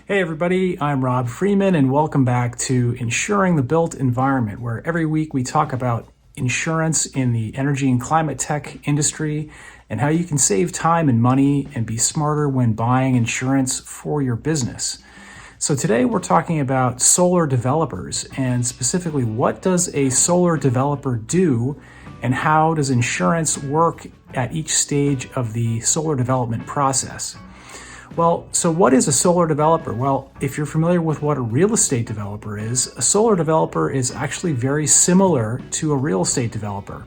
Hey everybody, I'm Rob Freeman and welcome back to Insuring the Built Environment, where every week we talk about insurance in the energy and climate tech industry and how you can save time and money and be smarter when buying insurance for your business. So today we're talking about solar developers, and specifically what does a solar developer do and how does insurance work at each stage of the solar development process. Well, so what is a solar developer? Well, if you're familiar with what a real estate developer is, a solar developer is actually very similar to a real estate developer.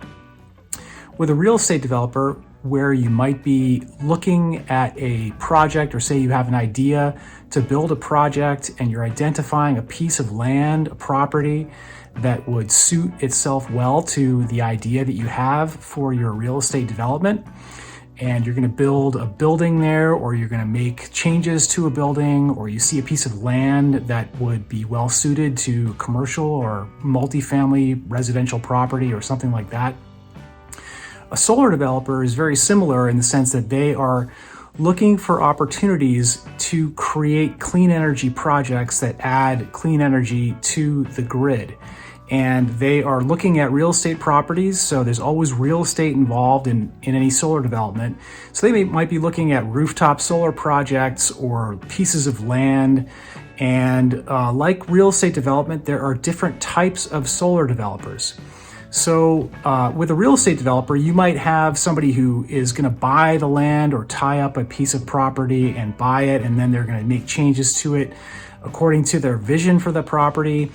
With a real estate developer, where you might be looking at a project, or say you have an idea to build a project and you're identifying a piece of land, a property that would suit itself well to the idea that you have for your real estate development, and you're going to build a building there, or you're going to make changes to a building, or you see a piece of land that would be well suited to commercial or multifamily residential property or something like that. A solar developer is very similar in the sense that they are looking for opportunities to create clean energy projects that add clean energy to the grid. And they are looking at real estate properties, so there's always real estate involved in any solar development. So they might be looking at rooftop solar projects or pieces of land. And like real estate development, there are different types of solar developers. So with a real estate developer, you might have somebody who is going to buy the land or tie up a piece of property and buy it, and then they're going to make changes to it according to their vision for the property.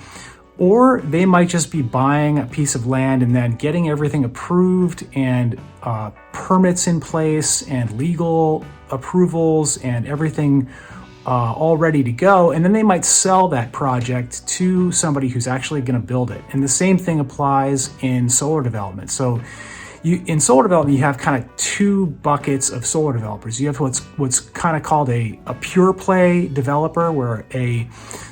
Or they might just be buying a piece of land and then getting everything approved and permits in place and legal approvals and everything all ready to go. And then they might sell that project to somebody who's actually going to build it. And the same thing applies in solar development. So in solar development, you have kind of two buckets of solar developers. You have what's kind of called a pure play developer, where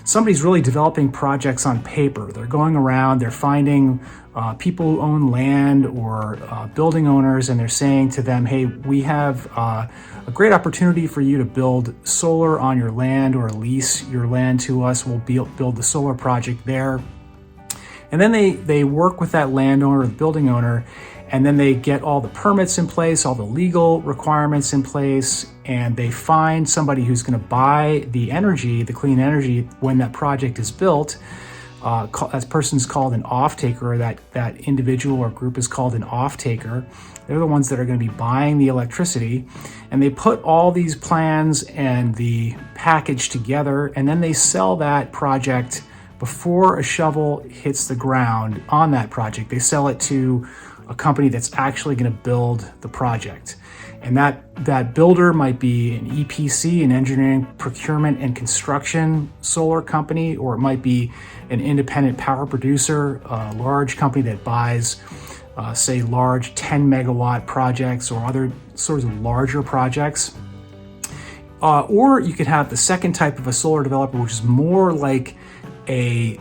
somebody's really developing projects on paper. They're going around, they're finding people who own land or building owners, and they're saying to them, hey, we have a great opportunity for you to build solar on your land or lease your land to us. We'll build the solar project there. And then they work with that landowner or the building owner, and then they get all the permits in place, all the legal requirements in place, and they find somebody who's going to buy the energy, the clean energy, when that project is built. That person's called an offtaker, or that individual or group is called an offtaker. They're the ones that are going to be buying the electricity, and they put all these plans and the package together, and then they sell that project before a shovel hits the ground on that project. They sell it to a company that's actually going to build the project. And that builder might be an EPC, an engineering, procurement, and construction solar company, or it might be an independent power producer, a large company that buys, say, large 10 megawatt projects or other sorts of larger projects. Or you could have the second type of a solar developer, which is more like a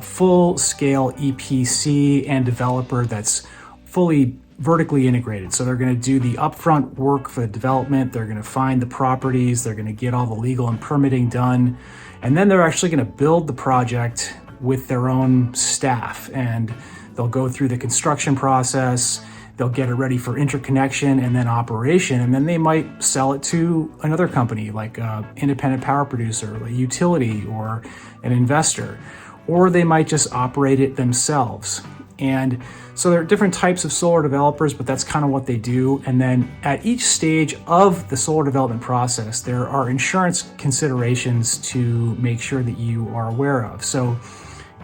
full-scale EPC and developer that's fully vertically integrated. So they're going to do the upfront work for the development, they're going to find the properties, they're going to get all the legal and permitting done, and then they're actually going to build the project with their own staff, and they'll go through the construction process, they'll get it ready for interconnection and then operation, and then they might sell it to another company like an independent power producer, a utility, or an investor, or they might just operate it themselves. And so there are different types of solar developers, but that's kind of what they do. And then at each stage of the solar development process, there are insurance considerations to make sure that you are aware of. So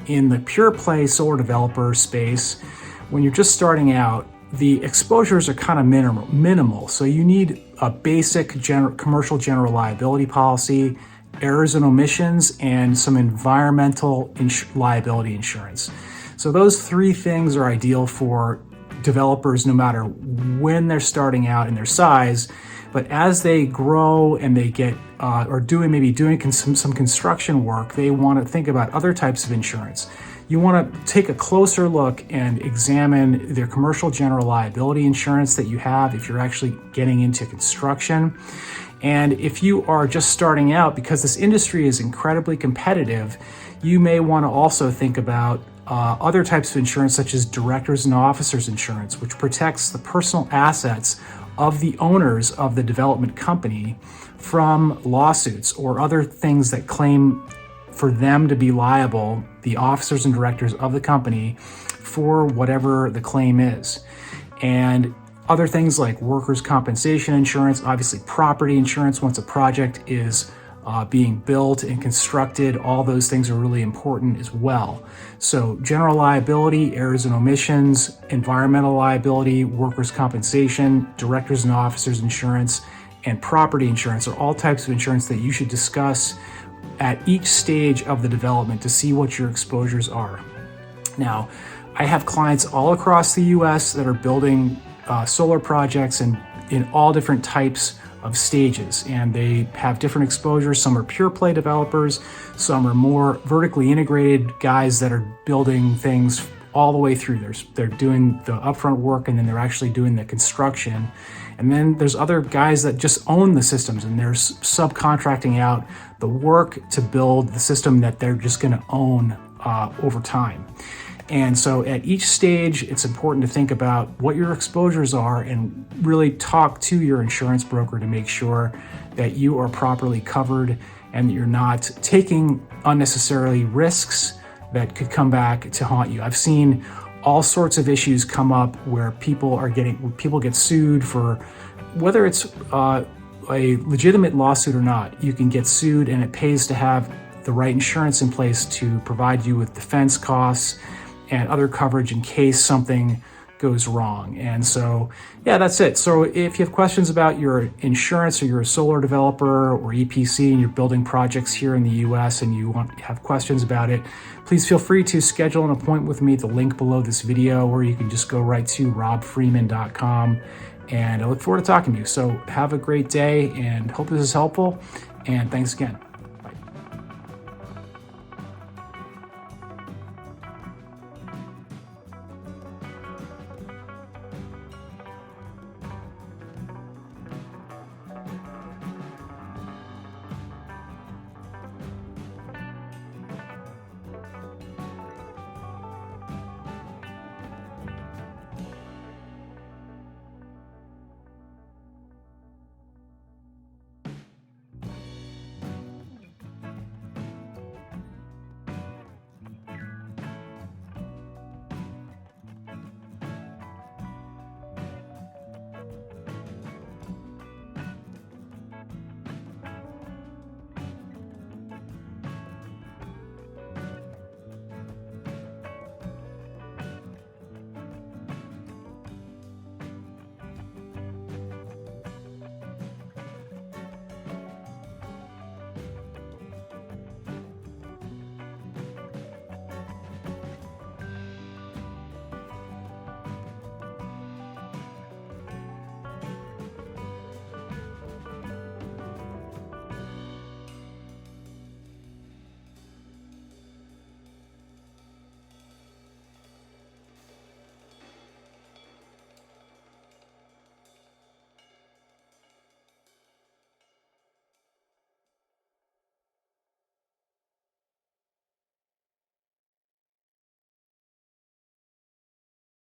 in the pure play solar developer space, when you're just starting out, the exposures are kind of minimal. So you need a basic commercial general liability policy, errors and omissions, and some environmental liability insurance. So those three things are ideal for developers no matter when they're starting out in their size. But as they grow and they get doing some construction work, they want to think about other types of insurance. You want to take a closer look and examine their commercial general liability insurance that you have if you're actually getting into construction. And if you are just starting out, because this industry is incredibly competitive, you may want to also think about other types of insurance, such as directors and officers insurance, which protects the personal assets of the owners of the development company from lawsuits or other things that claim for them to be liable, the officers and directors of the company, for whatever the claim is. And other things like workers' compensation insurance, obviously property insurance once a project is being built and constructed, all those things are really important as well. So general liability, errors and omissions, environmental liability, workers' compensation, directors and officers insurance, and property insurance are all types of insurance that you should discuss at each stage of the development to see what your exposures are. Now, I have clients all across the US that are building solar projects and in all different types of stages, and they have different exposures. Some are pure play developers, some are more vertically integrated guys that are building things all the way through. They're doing the upfront work and then they're actually doing the construction. And then there's other guys that just own the systems and they're subcontracting out the work to build the system that they're just going to own over time. And so at each stage, it's important to think about what your exposures are and really talk to your insurance broker to make sure that you are properly covered and that you're not taking unnecessarily risks that could come back to haunt you. I've seen all sorts of issues come up where people get sued for, whether it's a legitimate lawsuit or not, you can get sued and it pays to have the right insurance in place to provide you with defense costs and other coverage in case something goes wrong. And so, yeah, that's it. So if you have questions about your insurance, or you're a solar developer or EPC and you're building projects here in the US and you have questions about it, please feel free to schedule an appointment with me at the link below this video, or you can just go right to robfreeman.com. And I look forward to talking to you. So have a great day and hope this is helpful. And thanks again.